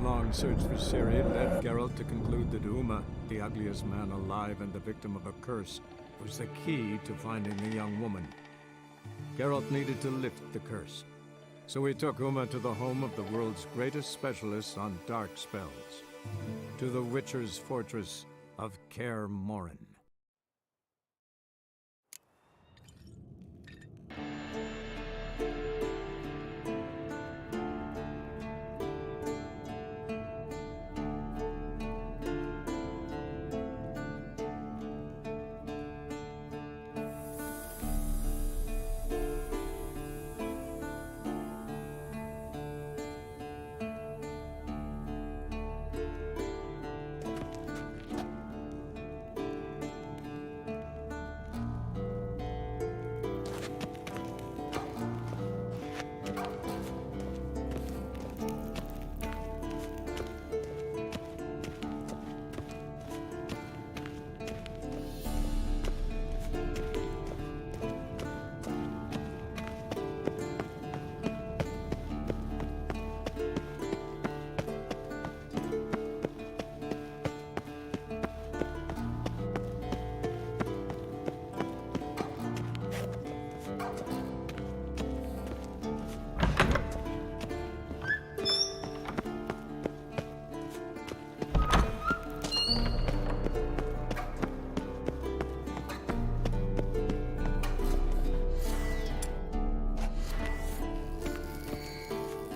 long search for Ciri led Geralt to conclude that Uma, the ugliest man alive and the victim of a curse, was the key to finding the young woman. Geralt needed to lift the curse, so he took Uma to the home of the world's greatest specialists on dark spells, to the Witcher's fortress of Kaer Morhen.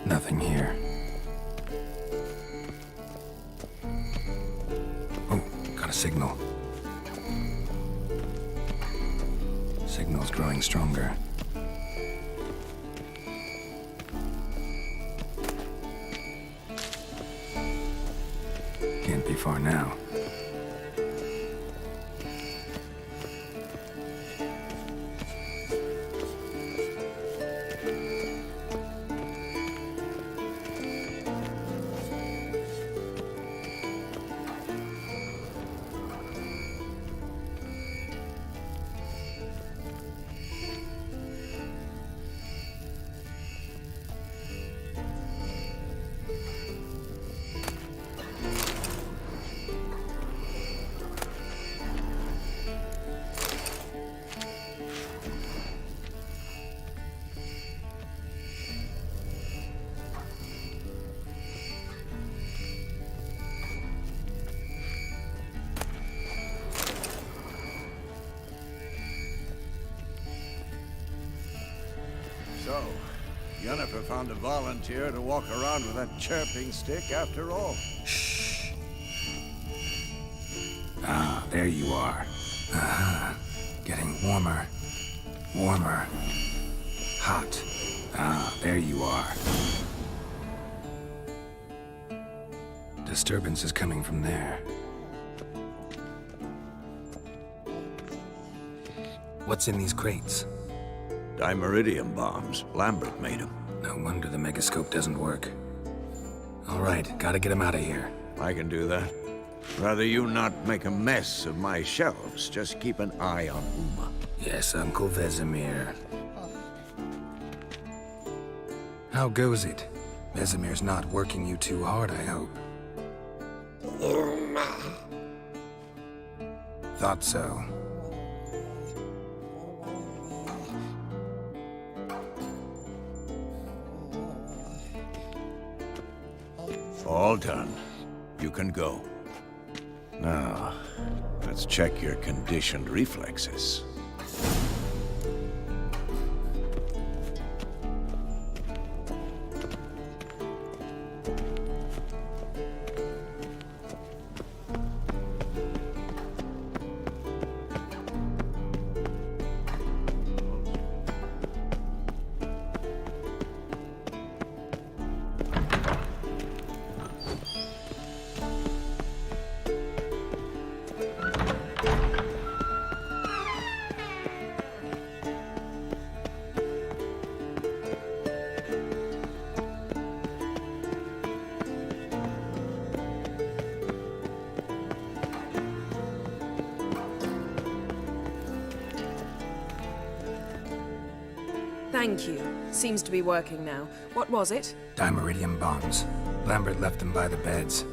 Nothing here. Oh, got a signal. Signal's growing stronger. Can't be far now. So, Yennefer found a volunteer to walk around with that chirping stick after all. Shh. Ah, there you are. Ah, getting warmer. Warmer. Hot. Ah, there you are. Disturbance is coming from there. What's in these crates? Dimeridium bombs. Lambert made them. No wonder the megascope doesn't work. All right, gotta get him out of here. I can do that. Rather you not make a mess of my shelves. Just keep an eye on Uma. Yes, Uncle Vesemir. How goes it? Vesemir's not working you too hard, I hope. Thought so. All done. You can go. Now, let's check your conditioned reflexes. Thank you. Seems to be working now. What was it? Dimeridium bombs. Lambert left them by the beds.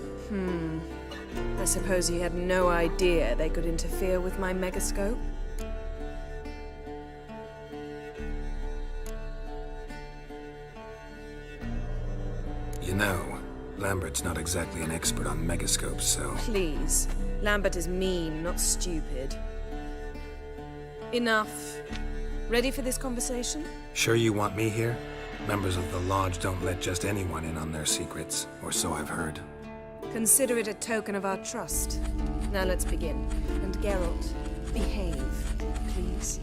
I suppose he had no idea they could interfere with my megascope? You know, Lambert's not exactly an expert on megascopes, so... Please. Lambert is mean, not stupid. Enough. Ready for this conversation? Sure you want me here? Members of the Lodge don't let just anyone in on their secrets, or so I've heard. Consider it a token of our trust. Now let's begin. And Geralt, behave, please.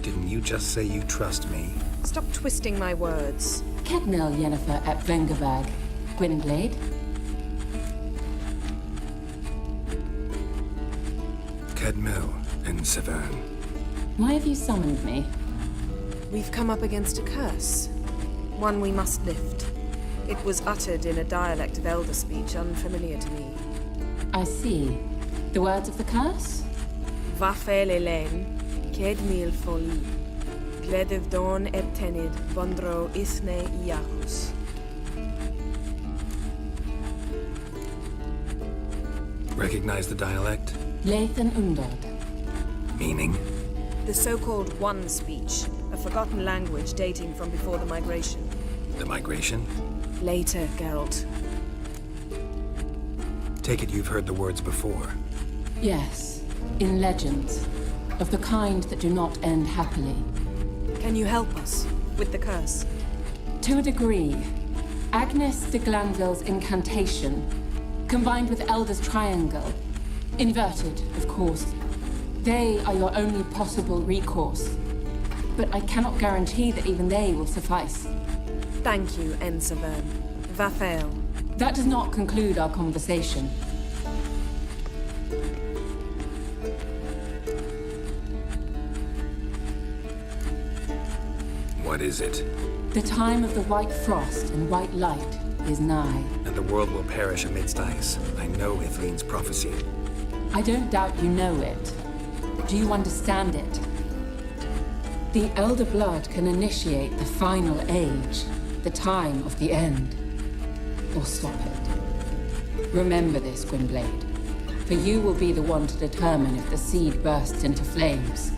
Didn't you just say you trust me? Stop twisting my words. Kednel Yennefer at Vengerberg. Gwynblade? Kedmil and Severn. Why have you summoned me? We've come up against a curse. One we must lift. It was uttered in a dialect of Elder speech unfamiliar to me. I see. The words of the curse? Vafel Elaine, Kedmil Foli, Gledev Dawn Ebtenid, Vondro Isne Iacus. Recognize the dialect? Lathan Undod. Meaning? The so-called One speech, a forgotten language dating from before the migration. The migration? Later, Geralt. Take it you've heard the words before. Yes. In legends. Of the kind that do not end happily. Can you help us with the curse? To a degree. Agnes de Glanville's incantation, combined with Elder's triangle, inverted, of course. They are your only possible recourse. But I cannot guarantee that even they will suffice. Thank you, Ensevern. Vafel. That does not conclude our conversation. What is it? The time of the white frost and white light is nigh. And the world will perish amidst ice. I know Ithleen's prophecy. I don't doubt you know it. Do you understand it? The Elder Blood can initiate the final age, the time of the end, or stop it. Remember this, Gwynblade, for you will be the one to determine if the seed bursts into flames.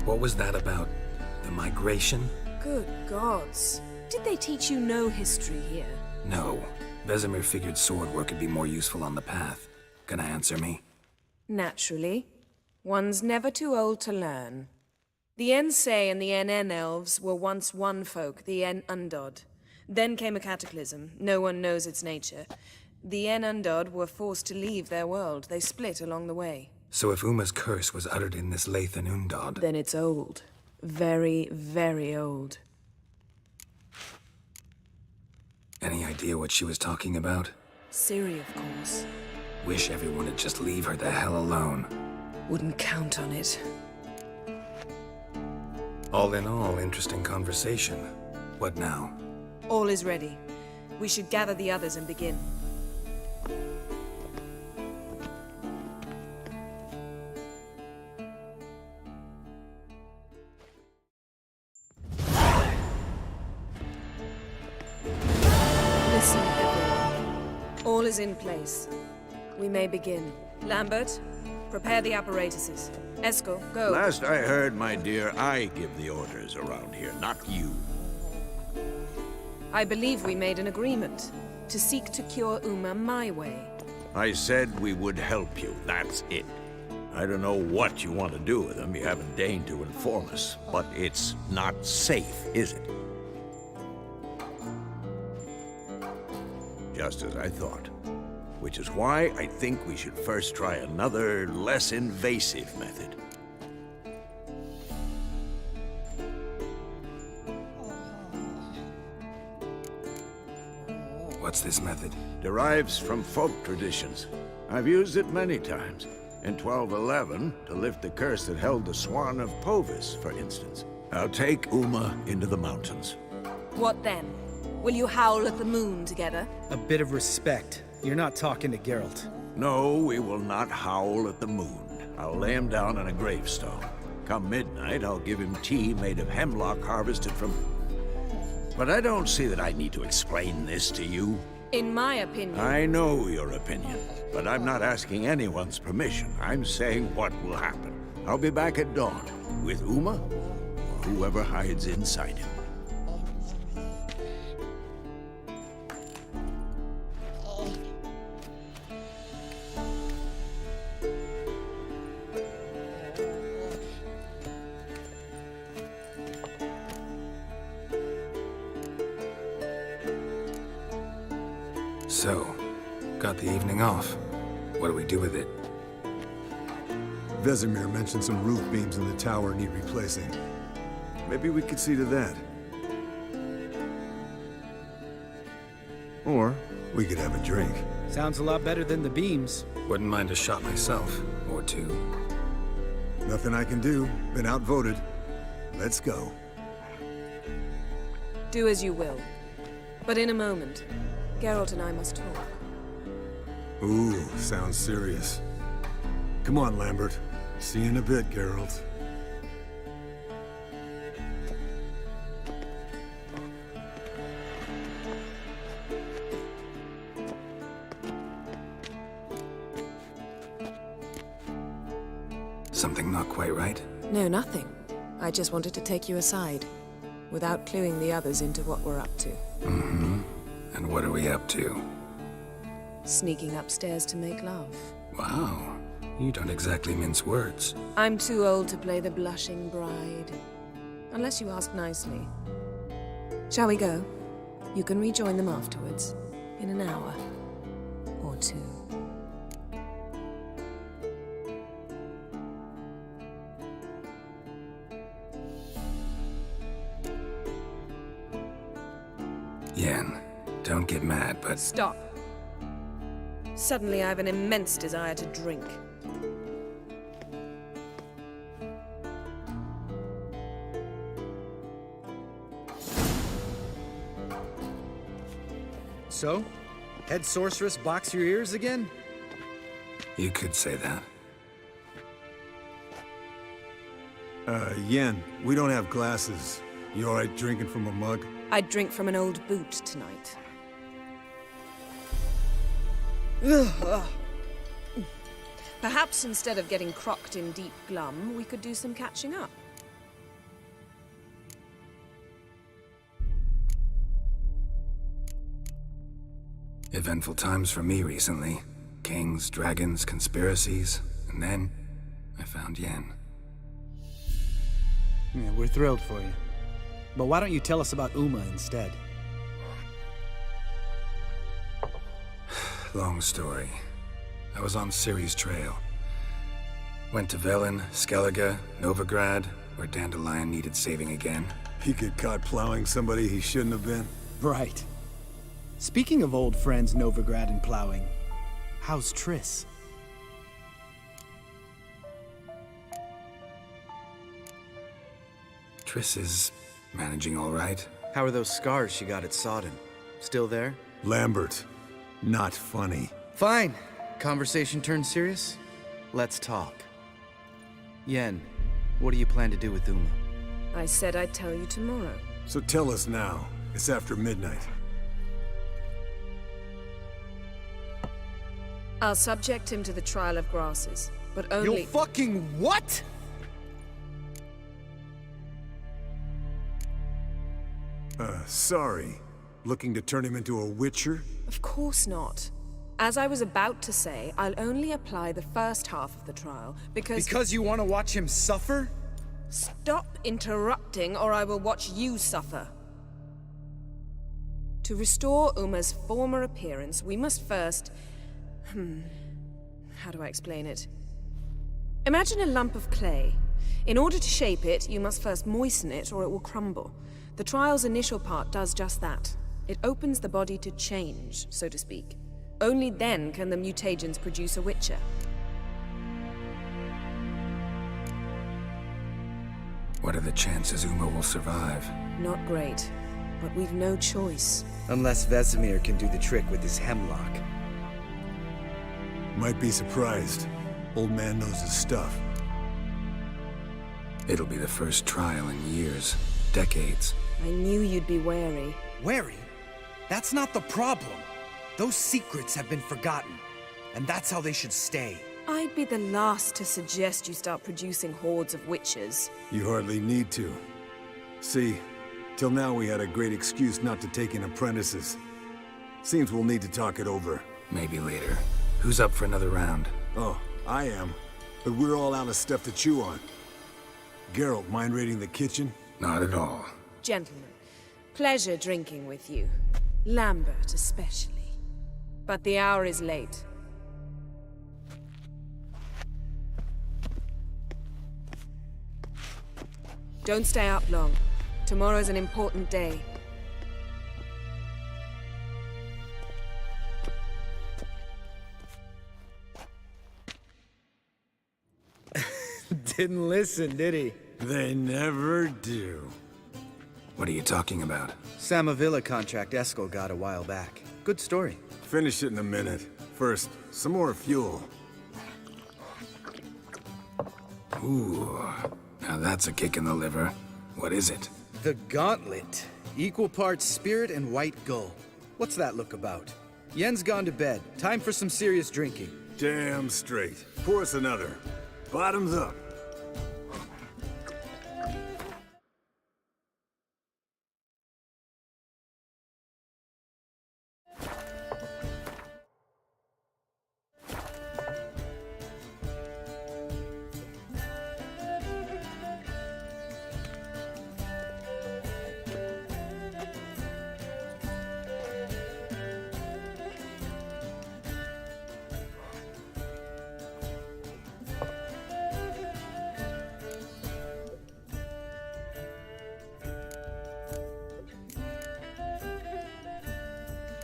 What was that about? The migration? Good gods. Did they teach you no history here? No. Vesemir figured sword work could be more useful on the path. Gonna answer me? Naturally. One's never too old to learn. The Ensei and the NN elves were once one folk, the En Undod. Then came a cataclysm. No one knows its nature. The En Undod were forced to leave their world. They split along the way. So if Uma's curse was uttered in this Lathan Undod... Then it's old. Very, very old. Any idea what she was talking about? Ciri, of course. Wish everyone would just leave her the hell alone. Wouldn't count on it. All in all, interesting conversation. What now? All is ready. We should gather the others and begin. Listen, everyone. All is in place. We may begin. Lambert, prepare the apparatuses. Eskel, go. Last I heard, my dear, I give the orders around here, not you. I believe we made an agreement to seek to cure Uma my way. I said we would help you, that's it. I don't know what you want to do with them, you haven't deigned to inform us, but it's not safe, is it? Just as I thought. Which is why I think we should first try another, less invasive method. What's this method? Derives from folk traditions. I've used it many times. In 1211, to lift the curse that held the Swan of Povis, for instance. I'll take Uma into the mountains. What then? Will you howl at the moon together? A bit of respect. You're not talking to Geralt. No, we will not howl at the moon. I'll lay him down on a gravestone. Come midnight, I'll give him tea made of hemlock harvested from... But I don't see that I need to explain this to you. In my opinion... I know your opinion, but I'm not asking anyone's permission. I'm saying what will happen. I'll be back at dawn, with Uma, or whoever hides inside him. So, got the evening off. What do we do with it? Vesemir mentioned some roof beams in the tower need replacing. Maybe we could see to that. Or we could have a drink. Sounds a lot better than the beams. Wouldn't mind a shot myself, or two. Nothing I can do. Been outvoted. Let's go. Do as you will. But in a moment, Geralt and I must talk. Ooh, sounds serious. Come on, Lambert. See you in a bit, Geralt. Something not quite right? No, nothing. I just wanted to take you aside, without cluing the others into what we're up to. Mm-hmm. And what are we up to? Sneaking upstairs to make love. Wow. You don't exactly mince words. I'm too old to play the blushing bride. Unless you ask nicely. Shall we go? You can rejoin them afterwards. In an hour. Or two. Yen, don't get mad, but... Stop. Suddenly I have an immense desire to drink. So? Head sorceress box your ears again? You could say that. Yen, we don't have glasses. You alright drinking from a mug? I'd drink from an old boot tonight. Perhaps instead of getting crocked in deep glum, we could do some catching up. Eventful times for me recently. Kings, dragons, conspiracies, and then I found Yen. Yeah, we're thrilled for you. But why don't you tell us about Uma instead? Long story. I was on Ciri's trail. Went to Velen, Skellige, Novigrad, where Dandelion needed saving again. He get caught plowing somebody he shouldn't have been. Right. Speaking of old friends Novigrad and plowing, how's Triss? Triss is managing all right. How are those scars she got at Sodden? Still there? Lambert, not funny. Fine. Conversation turned serious? Let's talk. Yen, what do you plan to do with Uma? I said I'd tell you tomorrow. So tell us now. It's after midnight. I'll subject him to the trial of grasses, but only— You fucking what?! Sorry. Looking to turn him into a witcher? Of course not. As I was about to say, I'll only apply the first half of the trial, because— Because you want to watch him suffer? Stop interrupting, or I will watch you suffer. To restore Uma's former appearance, we must first— how do I explain it? Imagine a lump of clay. In order to shape it, you must first moisten it, or it will crumble. The trial's initial part does just that. It opens the body to change, so to speak. Only then can the mutagens produce a witcher. What are the chances Uma will survive? Not great. but we've no choice. Unless Vesemir can do the trick with his hemlock. Might be surprised. Old man knows his stuff. It'll be the first trial in years, decades. I knew you'd be wary. Wary? That's not the problem. Those secrets have been forgotten, and that's how they should stay. I'd be the last to suggest you start producing hordes of witches. You hardly need to. See, till now we had a great excuse not to take in apprentices. Seems we'll need to talk it over. Maybe later. Who's up for another round? Oh, I am. But we're all out of stuff to chew on. Geralt, mind raiding the kitchen? Not at all. Gentlemen, pleasure drinking with you. Lambert especially. But the hour is late. Don't stay up long. Tomorrow's an important day. Didn't listen, did he? They never do. What are you talking about? Samavilla contract Eskel got a while back. Good story. Finish it in a minute. First, some more fuel. Ooh, now that's a kick in the liver. What is it? The Gauntlet. Equal parts spirit and white gull. What's that look about? Yen's gone to bed. Time for some serious drinking. Damn straight. Pour us another. Bottoms up.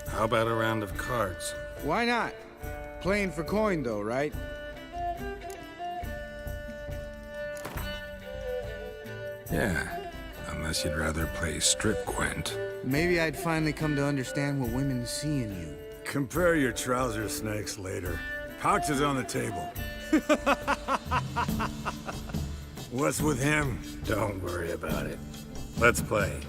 How about a round of cards? Why not? Playing for coin, though, right? Yeah, unless you'd rather play strip Gwent. Maybe I'd finally come to understand what women see in you. Compare your trouser snakes later. Pouch is on the table. What's with him? Don't worry about it. Let's play.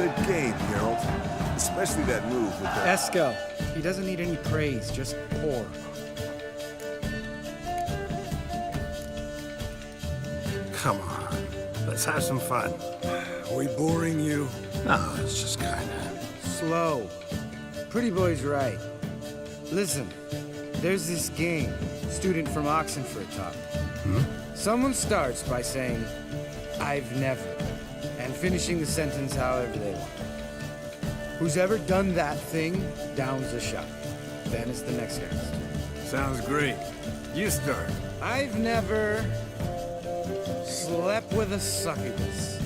good game, Geralt. Especially that move with the... Eskel, he doesn't need any praise, just pour. Come on, let's have some fun. Are we boring you? No, it's just kinda... Slow. Pretty boy's right. Listen, there's this game student from Oxenford taught me. Someone starts by saying, I've never, and finishing the sentence however they want. Who's ever done that thing downs a shot. Then it's the next guest. Sounds great. You start. I've never slept with a succubus.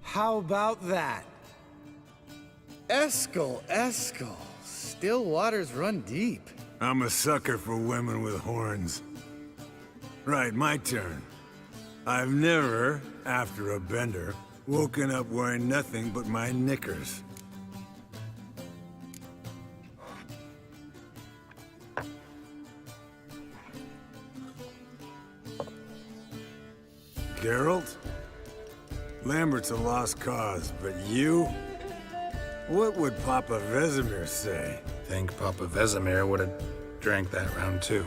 How about that? Eskel. Still waters run deep. I'm a sucker for women with horns. Right, my turn. I've never, after a bender, woken up wearing nothing but my knickers. Geralt? Lambert's a lost cause, but you? What would Papa Vesemir say? Think Papa Vesemir would have drank that round too.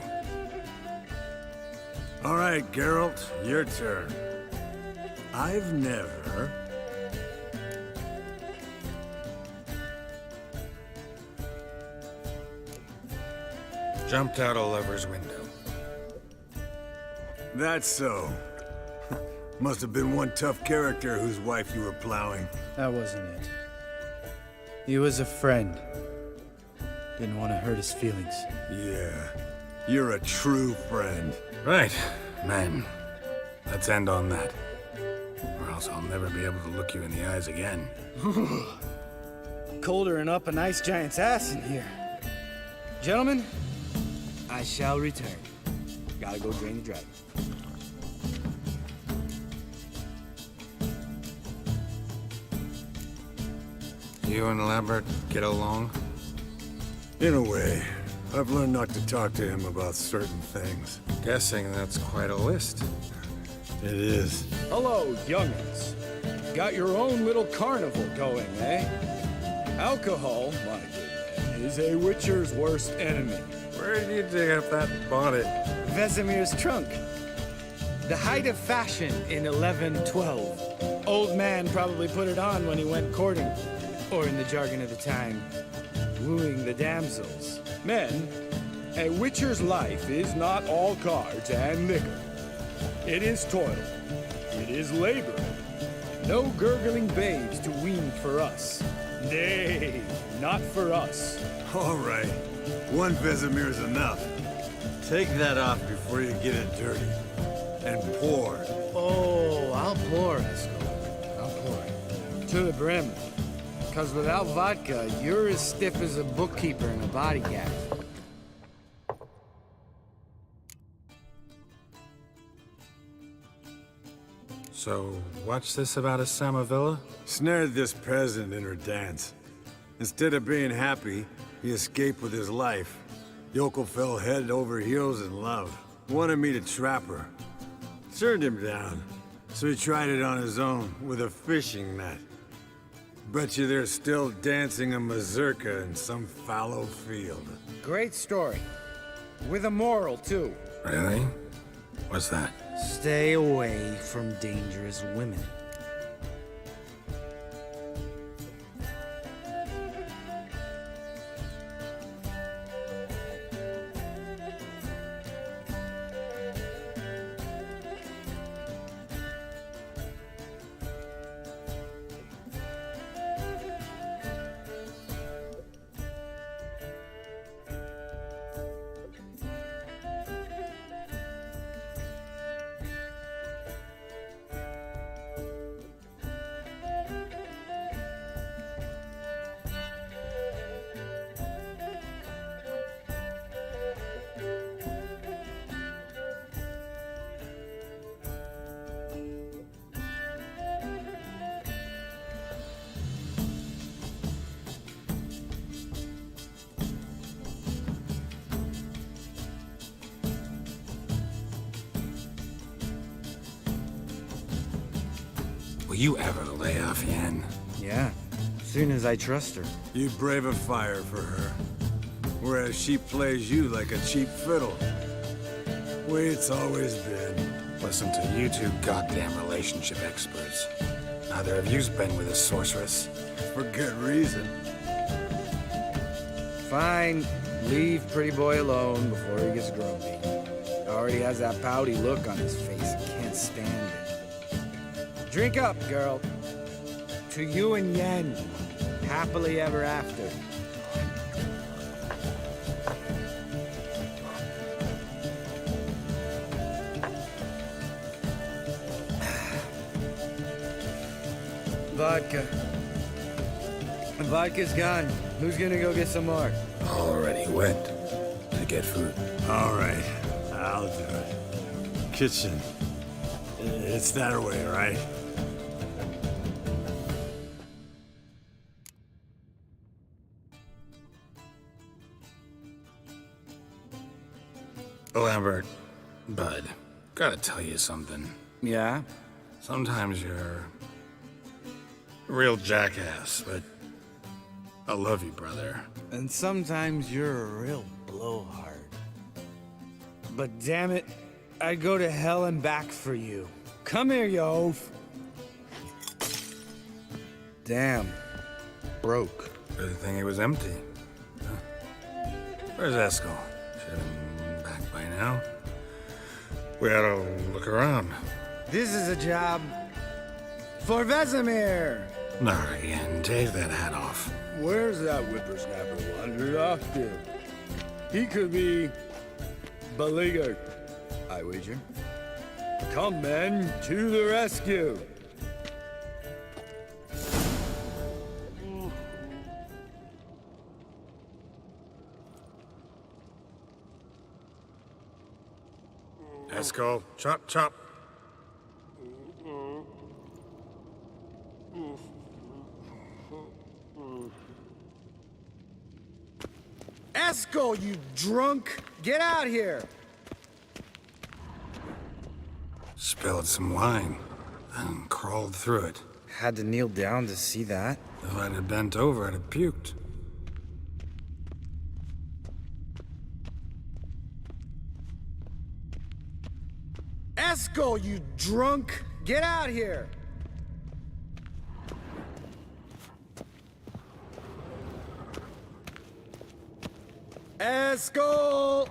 All right, Geralt, your turn. I've never... Jumped out a lover's window. That's so. Must have been one tough character whose wife you were plowing. That wasn't it. He was a friend. Didn't want to hurt his feelings. Yeah, you're a true friend. Right, man. Let's end on that. Or else I'll never be able to look you in the eyes again. Colder and up a nice giant's ass in here. Gentlemen, I shall return. Gotta go drain the dragon. You and Lambert get along? In a way. I've learned not to talk to him about certain things. Guessing that's quite a list. It is. Hello, young'uns. Got your own little carnival going, eh? Alcohol, my good man, is a witcher's worst enemy. Where did you dig up that bonnet? Vesemir's trunk. The height of fashion in 1112. Old man probably put it on when he went courting. Or in the jargon of the time, wooing the damsels. Men, a witcher's life is not all cards and liquor. It is toil. It is labor. No gurgling babes to wean for us. Nay, not for us. All right. One Vesemir's enough. Take that off before you get it dirty. And pour. Oh, I'll pour, Eskel. I'll pour. To the brim. Because without vodka, you're as stiff as a bookkeeper in a body gag. So, what's this about a Samavilla? Snared this peasant in her dance. Instead of being happy, he escaped with his life. Yoko fell head over heels in love. Wanted me to trap her. Turned him down. So he tried it on his own, with a fishing net. Bet you they're still dancing a mazurka in some fallow field. Great story. With a moral, too. Really? What's that? Stay away from dangerous women. Will you ever lay off Yen? Yeah, soon as I trust her. You brave a fire for her, whereas she plays you like a cheap fiddle. Way it's always been. Listen to you two goddamn relationship experts. Neither of you's been with a sorceress. For good reason. Fine, leave pretty boy alone before he gets grumpy. Already has that pouty look on his face. Can't stand it. Drink up, girl. To you and Yen. Happily ever after. Vodka. Vodka's gone. Who's gonna go get some more? Already went to get food. All right, I'll do it. Kitchen. It's that way, right? Lambert, Bud, gotta tell you something. Yeah? Sometimes you're a real jackass, but I love you, brother. And sometimes you're a real blowhard. But damn it, I'd go to hell and back for you. Come here, you oaf. Damn. Broke. Good thing it was empty. Huh? Where's Eskel? Should have been back by now. We ought to look around. This is a job for Vesemir. Not again. Take that hat off. Where's that whippersnapper wandered off to? He could be beleaguered, I wager. Come, men, to the rescue! Eskel, chop, chop. Eskel, you drunk! Get out here! Spilled some wine and crawled through it. Had to kneel down to see that. If I'd have bent over, I'd have puked. Eskel, you drunk! Get out here! Eskel!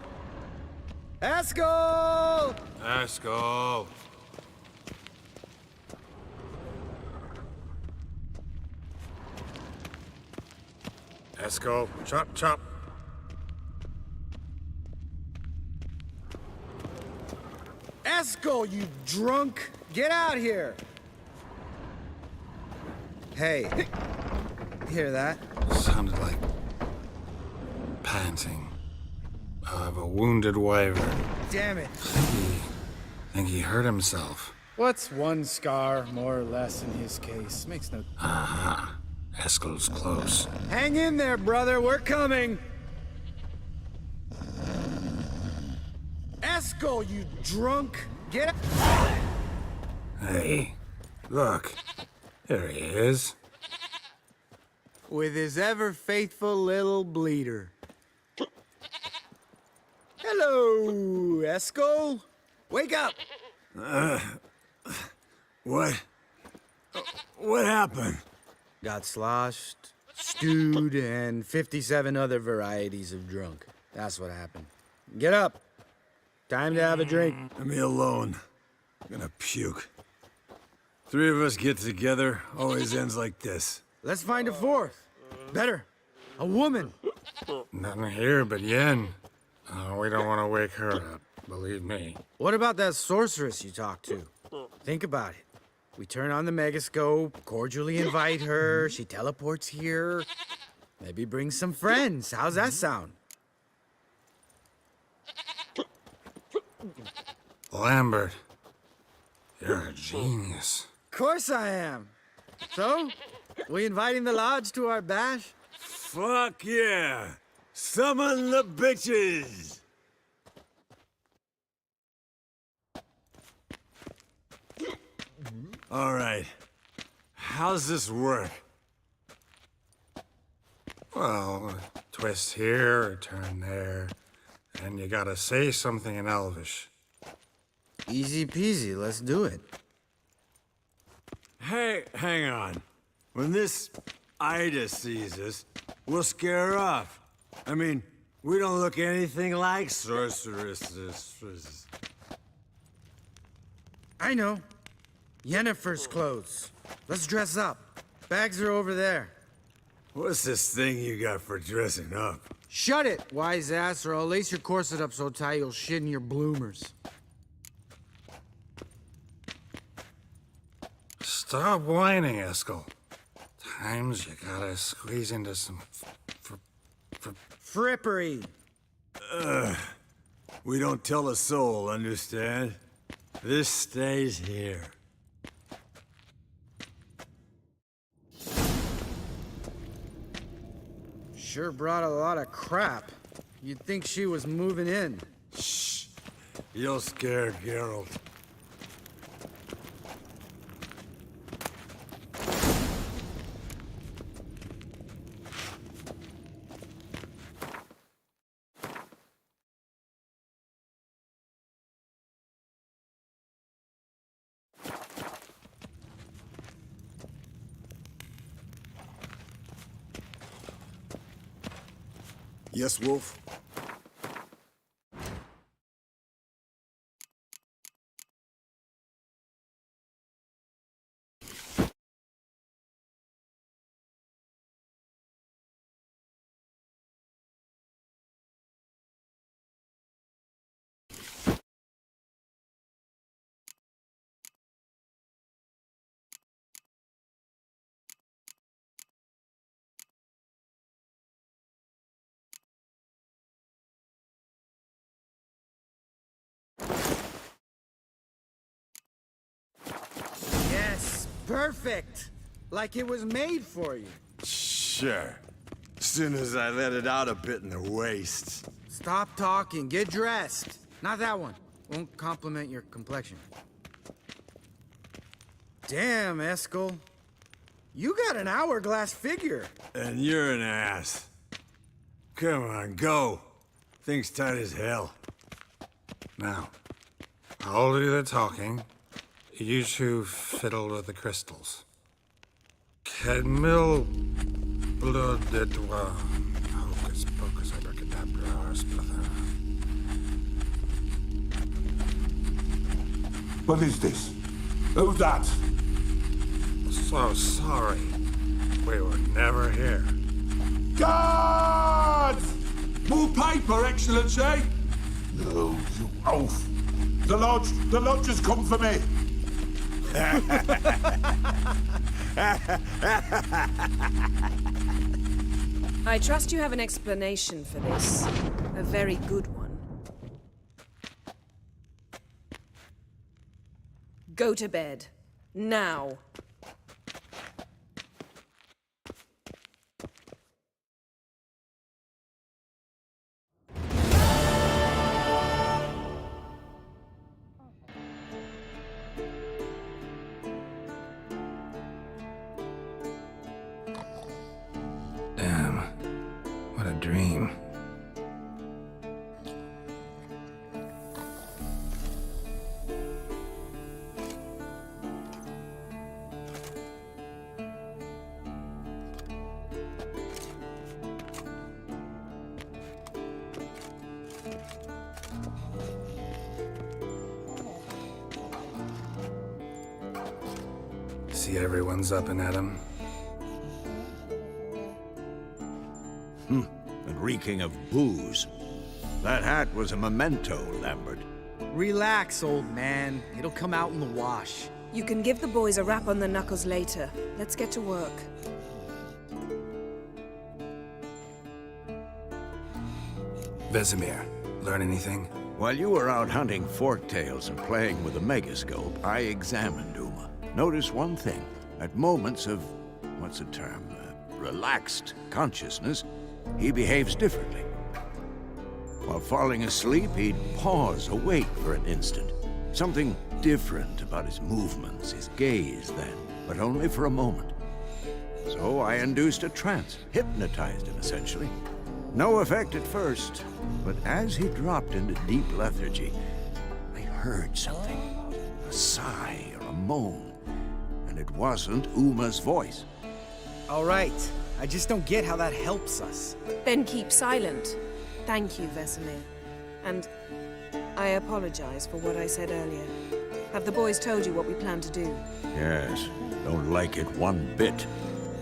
Eskel! Eskel! Eskel, chop, chop. Eskel, you drunk! Get out here! Hey, hear that? Sounded like panting of a wounded wyvern. Damn it! Think he hurt himself. What's one scar, more or less, in his case? Makes no... Aha. Eskel's close. Hang in there, brother, we're coming! Eskel, you drunk! Get out! Hey, look. There he is. With his ever-faithful little bleeder. Hello, Eskel. Wake up! What? What happened? Got sloshed, stewed, and 57 other varieties of drunk. That's what happened. Get up. Time to have a drink. Leave me alone. I'm gonna puke. Three of us get together, always ends like this. Let's find a fourth. Better. A woman. Nothing here but Yen. We don't want to wake her up, believe me. What about that sorceress you talked to? Think about it. We turn on the megascope, cordially invite her, she teleports here. Maybe bring some friends. How's that sound? Lambert, you're a genius. Of course I am. So, we inviting the lodge to our bash? Fuck yeah! Summon the bitches! All right. how's this work? Well, twist here, or turn there, and you gotta say something in Elvish. Easy peasy, let's do it. Hey, hang on. When this Ida sees us, we'll scare her off. I mean, we don't look anything like sorceresses. I know. Yennefer's clothes. Let's dress up. Bags are over there. What's this thing you got for dressing up? Shut it, wise ass, or I'll lace your corset up so tight you'll shit in your bloomers. Stop whining, Eskel. Times you gotta squeeze into some Frippery. We don't tell a soul, understand? This stays here. Sure brought a lot of crap. You'd think she was moving in. Shh. You'll scare Geralt. Yes, Wolf? Yes, perfect. Like it was made for you. Sure. Soon as I let it out a bit in the waist. Stop talking, get dressed. Not that one. Won't compliment your complexion. Damn, Eskel. You got an hourglass figure. And you're an ass. Come on, go. Thing's tight as hell. Now, I'll do the talking. You two fiddle with the crystals. Cadmil blood de doigt. Hocus pocus abracadabra splather. What is this? Who's that? So sorry. We were never here. Guards! More paper, Excellency! No, you oaf. The lodge has come for me. I trust you have an explanation for this. A very good one. Go to bed. Now. Damn. What a dream. See everyone's up and at 'em. And reeking of booze. That hat was a memento, Lambert. Relax, old man. It'll come out in the wash. You can give the boys a rap on the knuckles later. Let's get to work. Vesemir, learn anything? While you were out hunting forktails and playing with a megascope, I examined Uma. Notice one thing. At moments of, what's the term, relaxed consciousness, he behaves differently. While falling asleep, he'd pause, awake for an instant. Something different about his movements, his gaze then. but only for a moment. So I induced a trance, hypnotized him essentially. No effect at first, but as he dropped into deep lethargy, I heard something. A sigh or a moan. And it wasn't Uma's voice. All right. I just don't get how that helps us. Then keep silent. Thank you, Vesemir. And I apologize for what I said earlier. Have the boys told you what we plan to do? Yes, don't like it one bit.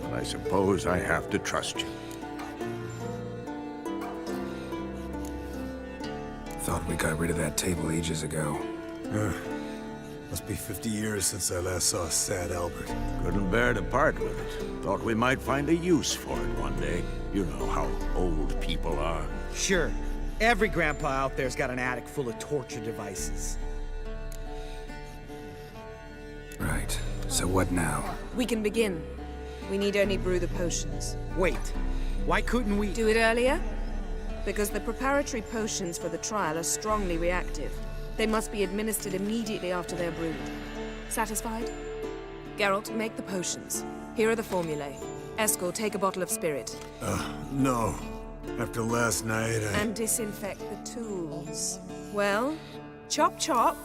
But I suppose I have to trust you. Thought we got rid of that table ages ago. Must be 50 years since I last saw sad Albert. Couldn't bear to part with it. Thought we might find a use for it one day. You know how old people are. Sure. Every grandpa out there's got an attic full of torture devices. Right. So what now? We can begin. We need only brew the potions. Wait. Why couldn't we... Do it earlier? Because the preparatory potions for the trial are strongly reactive. They must be administered immediately after they're brewed. Satisfied? Geralt, make the potions. Here are the formulae. Eskel, take a bottle of spirit. No. After last night, And disinfect the tools. Well, chop chop.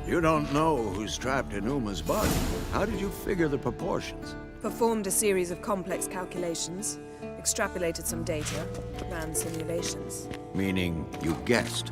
You don't know who's trapped in Uma's body. How did you figure the proportions? Performed a series of complex calculations. Extrapolated some data. Ran simulations. Meaning you guessed.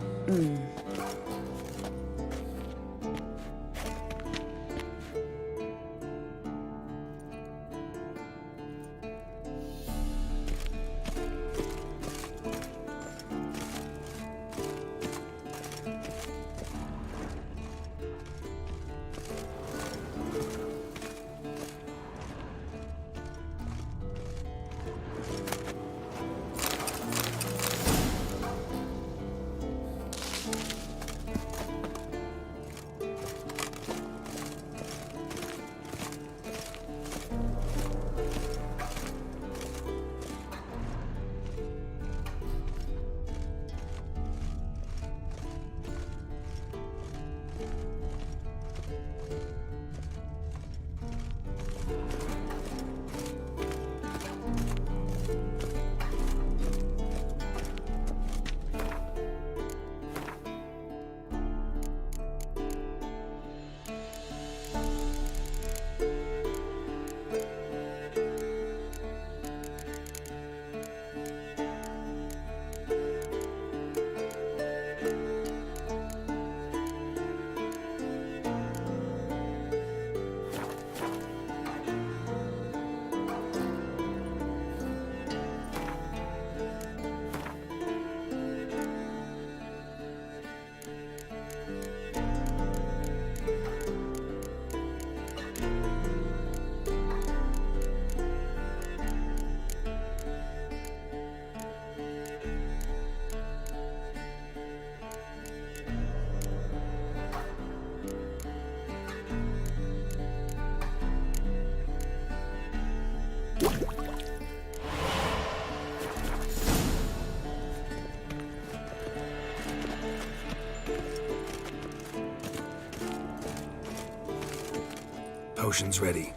Potions ready.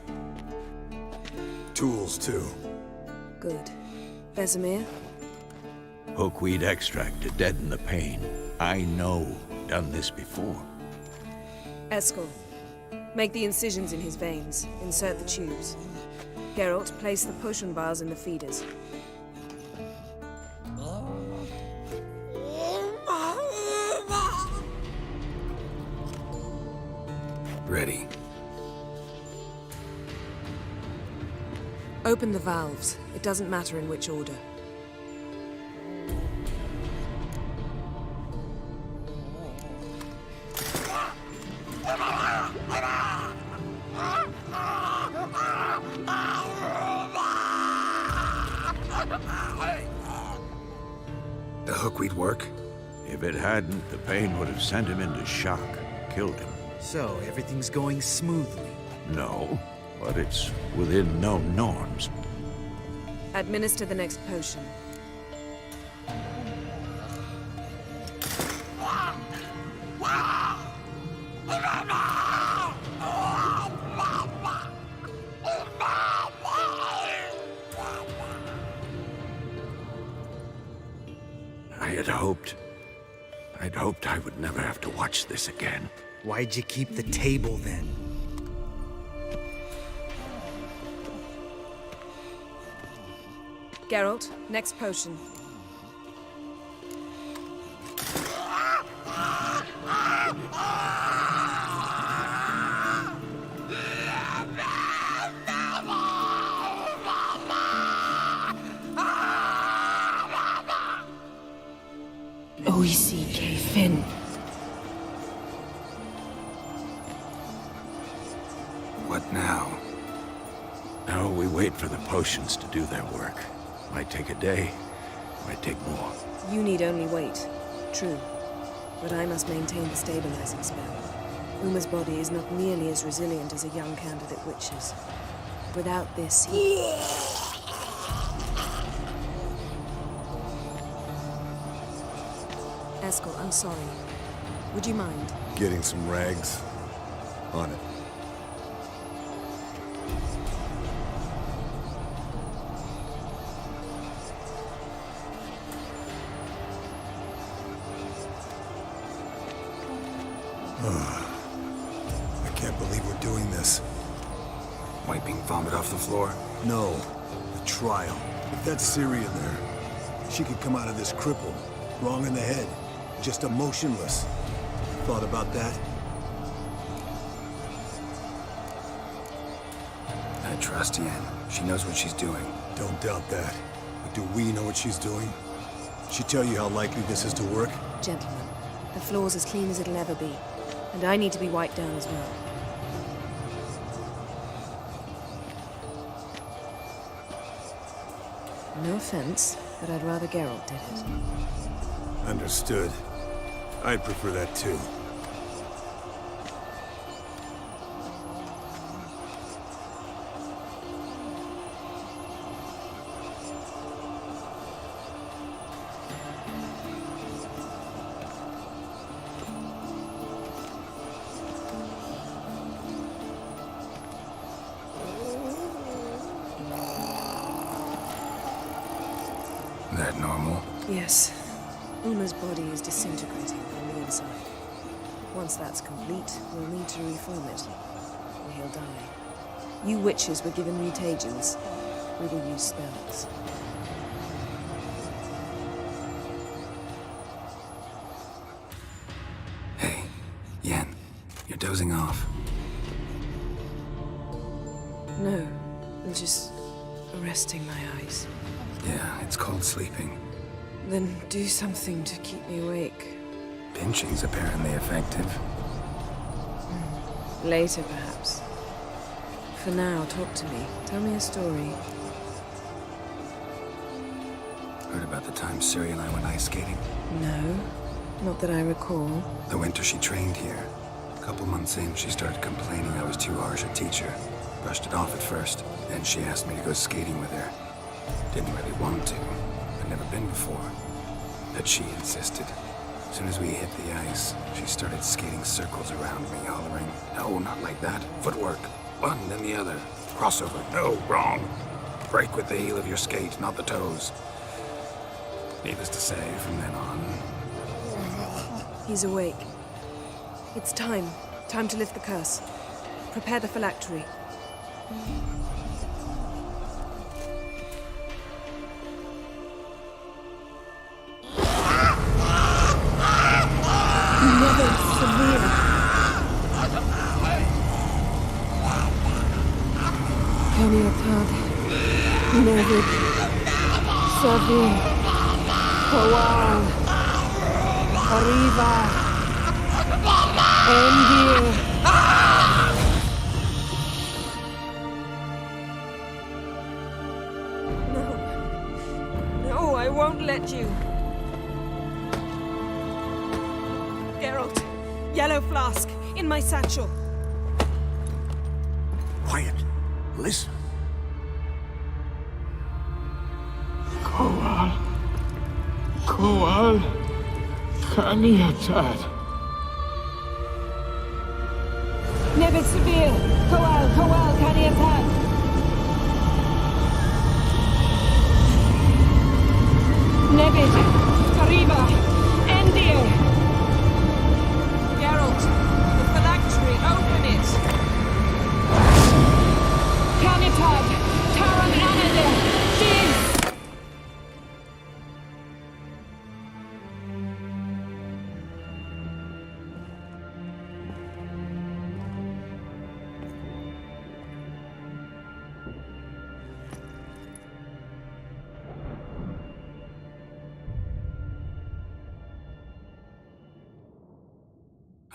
tools too. Good. Vesemir? Hookweed extract to deaden the pain. I know. Done this before. Eskel, make the incisions in his veins. Insert the tubes. Geralt, place the potion vials in the feeders. Ready. Open the valves. It doesn't matter in which order. The hookweed work? If it hadn't, the pain would have sent him into shock, killed him. So, everything's going smoothly. No, but it's within known norms. Administer the next potion. had hoped. I'd hoped I would never have to watch this again. Why'd you keep the table then? Geralt, next potion. O-E-C-K, Finn. What now? Now we wait for the potions to do their work. Might take a day, might take more. You need only wait. True. But I must maintain the stabilizing spell. Uma's body is not nearly as resilient as a young candidate witch's. Without this, he... Eskel, I'm sorry. Would you mind? Getting some rags. On it. I can't believe we're doing this. Wiping vomit off the floor? No, the trial. If that's Ciri in there, she could come out of this crippled, wrong in the head, just emotionless. Thought about that? I trust Yen. She knows what she's doing. Don't doubt that. But do we know what she's doing? She tell you how likely this is to work? Gentlemen, the floor's as clean as it'll ever be. And I need to be wiped down as well. No offense, but I'd rather Geralt did it. Understood. I'd prefer that too. That normal? Yes. Uma's body is disintegrating from the inside. Once that's complete, we'll need to reform it, or he'll die. You witches were given mutagens. We will use spells. Hey, Yen, you're dozing off. No, I'm just resting my eyes. Yeah, it's called sleeping. Then do something to keep me awake. Pinching's apparently effective. Later, perhaps. For now, talk to me. Tell me a story. Heard about the time Ciri and I went ice skating? No, not that I recall. The winter she trained here. A couple months in, she started complaining I was too harsh a teacher. Brushed it off at first. Then she asked me to go skating with her. Didn't really want to. I'd never been before. But she insisted. As soon as we hit the ice, she started skating circles around me, hollering, "No, not like that. Footwork. One, then the other. Crossover. No, wrong. Break with the heel of your skate, not the toes." Needless to say, from then on... He's awake. It's time. Time to lift the curse. Prepare the phylactery. Kaniatad, Nevid, Savir, Kowal, Arriva, Endir. No, I won't let you. Geralt, yellow flask, in my satchel. Quiet. Listen. Kowal, Kaniatad. Nevid Severe, Kowal, Kaniatad. Nevid, Arriba.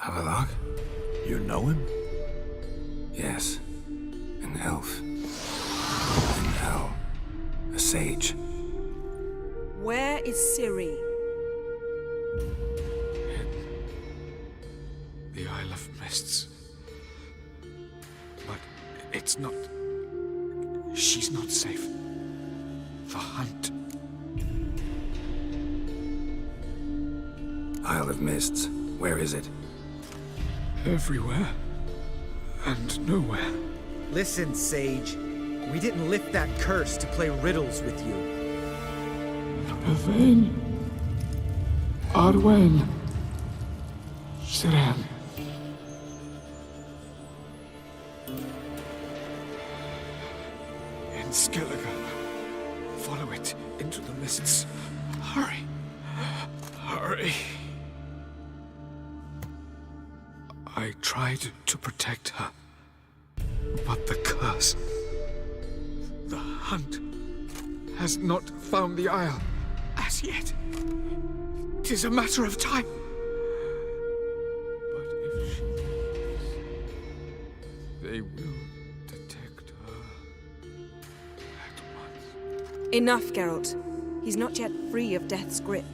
Avalok? You know him? Yes. An elf. In hell. A sage. Where is Ciri? The Isle of Mists. But it's not... She's not safe. The hunt. Isle of Mists. Where is it? Everywhere. And nowhere. Listen, Sage. We didn't lift that curse to play riddles with you. Yvain. Arwen. Siran. In Skellige. Follow it into the mists. Hurry. Hurry. I tried to protect her. But the curse... The hunt... has not found the Isle as yet. 'Tis a matter of time. But if she lives, they will detect her at once. Enough, Geralt. He's not yet free of death's grip.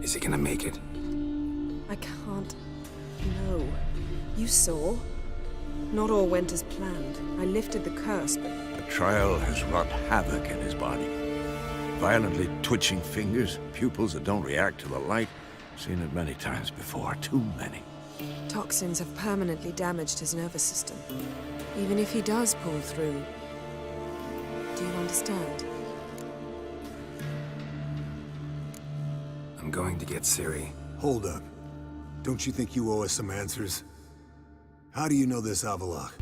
Is he gonna make it? I can't. No. You saw? Not all went as planned. I lifted the curse, but The trial has wrought havoc in his body. Violently twitching fingers, pupils that don't react to the light. Seen it many times before, too many. toxins have permanently damaged his nervous system. Even if he does pull through, do you understand? I'm going to get Ciri. Hold up. Don't you think you owe us some answers? How do you know this Avalok?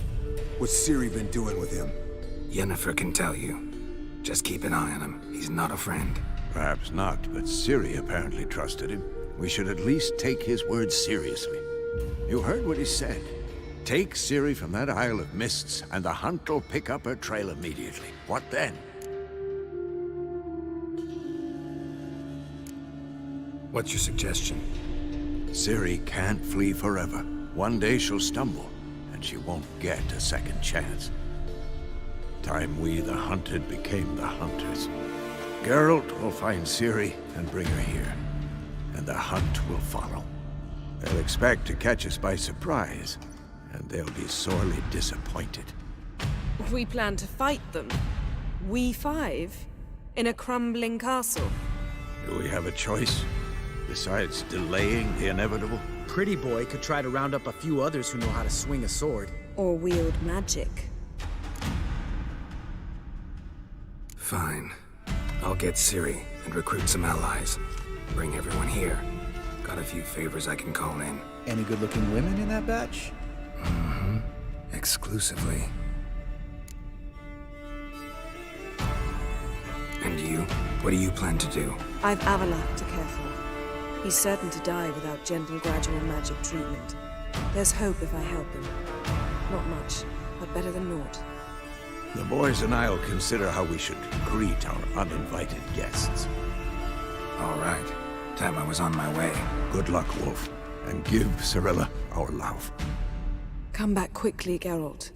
What's Ciri been doing with him? Yennefer can tell you. Just keep an eye on him. He's not a friend. Perhaps not, but Ciri apparently trusted him. We should at least take his words seriously. You heard what he said. Take Ciri from that Isle of Mists, and the hunt will pick up her trail immediately. What then? What's your suggestion? Ciri can't flee forever. One day she'll stumble, and she won't get a second chance. Time we, the hunted, became the hunters. Geralt will find Ciri and bring her here, and the hunt will follow. They'll expect to catch us by surprise, and they'll be sorely disappointed. We plan to fight them. We five? In a crumbling castle? Do we have a choice? Besides delaying the inevitable? Pretty Boy could try to round up a few others who know how to swing a sword. Or wield magic? Fine. I'll get Ciri and recruit some allies. Bring everyone here. Got a few favors I can call in. Any good-looking women in that batch? Mm-hmm. Exclusively. And you? What do you plan to do? I've Avalok to care for. He's certain to die without gentle, gradual magic treatment. There's hope if I help him. Not much, but better than naught. The boys and I'll consider how we should greet our uninvited guests. All right. Time I was on my way. Good luck, Wolf, and give Cirilla our love. Come back quickly, Geralt.